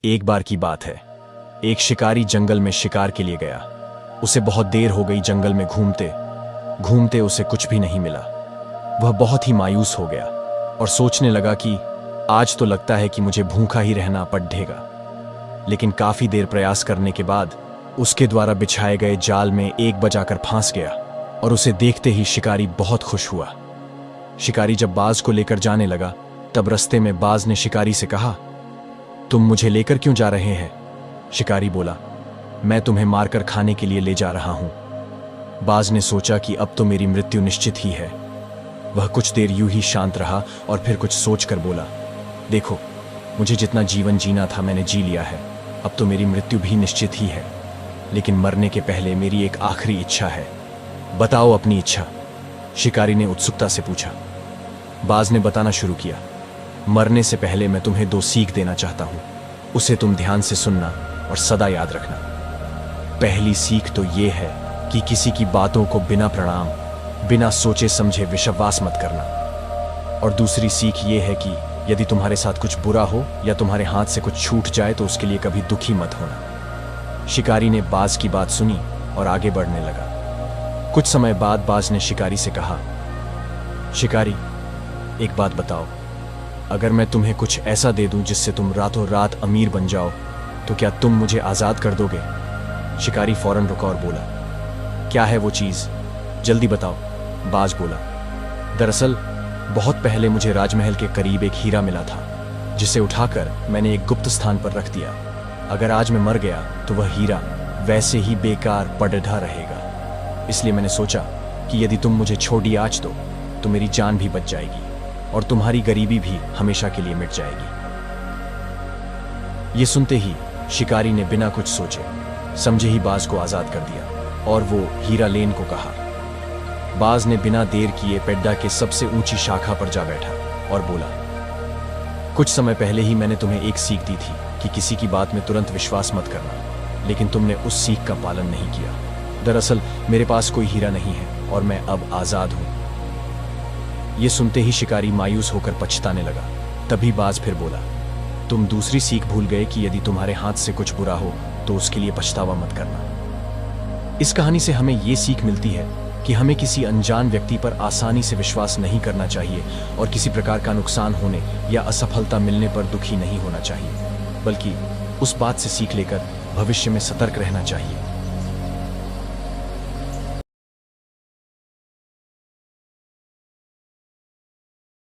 एक बार की बात है। एक शिकारी जंगल में शिकार के लिए गया। उसे बहुत देर हो गई जंगल में घूमते घूमते उसे कुछ भी नहीं मिला। वह बहुत ही मायूस हो गया और सोचने लगा कि आज तो लगता है कि मुझे भूखा ही रहना पड़ेगा। लेकिन काफी देर प्रयास करने के बाद उसके द्वारा बिछाए गए जाल में एक बजाकर फांस गया और उसे देखते ही शिकारी बहुत खुश हुआ। शिकारी जब बाज को लेकर जाने लगा तब रास्ते में बाज ने शिकारी से कहा, तुम मुझे लेकर क्यों जा रहे हैं? शिकारी बोला, मैं तुम्हें मारकर खाने के लिए ले जा रहा हूं। बाज ने सोचा कि अब तो मेरी मृत्यु निश्चित ही है। वह कुछ देर यूं ही शांत रहा और फिर कुछ सोचकर बोला, देखो, मुझे जितना जीवन जीना था मैंने जी लिया है। अब तो मेरी मृत्यु भी निश्चित ही है, लेकिन मरने के पहले मेरी एक आखिरी इच्छा है। बताओ अपनी इच्छा, शिकारी ने उत्सुकता से पूछा। बाज ने बताना शुरू किया, मरने से पहले मैं तुम्हें 2 सीख देना चाहता हूं। उसे तुम ध्यान से सुनना और सदा याद रखना। पहली सीख तो यह है कि किसी की बातों को बिना प्रणाम, बिना सोचे समझे विश्वास मत करना। और दूसरी सीख यह है कि यदि तुम्हारे साथ कुछ बुरा हो या तुम्हारे हाथ से कुछ छूट जाए तो उसके लिए कभी दुखी मत होना। शिकारी ने बाज की बात सुनी और आगे बढ़ने लगा। कुछ समय बाद बाज ने शिकारी से कहा, शिकारी, एक बात बताओ, अगर मैं तुम्हें कुछ ऐसा दे दूं जिससे तुम रातों रात अमीर बन जाओ तो क्या तुम मुझे आजाद कर दोगे? शिकारी फौरन रुका और बोला, क्या है वो चीज, जल्दी बताओ। बाज बोला, दरअसल बहुत पहले मुझे राजमहल के करीब एक हीरा मिला था, जिसे उठाकर मैंने एक गुप्त स्थान पर रख दिया। अगर आज मैं मर गया तो वह हीरा वैसे ही बेकार पड़ा रहेगा। इसलिए मैंने सोचा कि यदि तुम मुझे छोटी आज दो तो मेरी जान भी बच जाएगी और तुम्हारी गरीबी भी हमेशा के लिए मिट जाएगी। ये सुनते ही शिकारी ने बिना कुछ सोचे समझे ही बाज को आजाद कर दिया और वो हीरा लेन को कहा। बाज ने बिना देर किए पेड्डा के सबसे ऊंची शाखा पर जा बैठा और बोला, कुछ समय पहले ही मैंने तुम्हें एक सीख दी थी कि किसी की बात में तुरंत विश्वास मत करना, लेकिन तुमने उस सीख का पालन नहीं किया। दरअसल मेरे पास कोई हीरा नहीं है और मैं अब आजाद हूं। यह सुनते ही शिकारी मायूस होकर पछताने लगा। तभी बाज फिर बोला, तुम दूसरी सीख भूल गए कि यदि तुम्हारे हाथ से कुछ बुरा हो तो उसके लिए पछतावा मत करना। इस कहानी से हमें यह सीख मिलती है कि हमें किसी अनजान व्यक्ति पर आसानी से विश्वास नहीं करना चाहिए और किसी प्रकार का नुकसान होने या असफलता मिलने पर दुखी नहीं होना चाहिए, बल्कि उस बात से सीख लेकर भविष्य में सतर्क रहना चाहिए।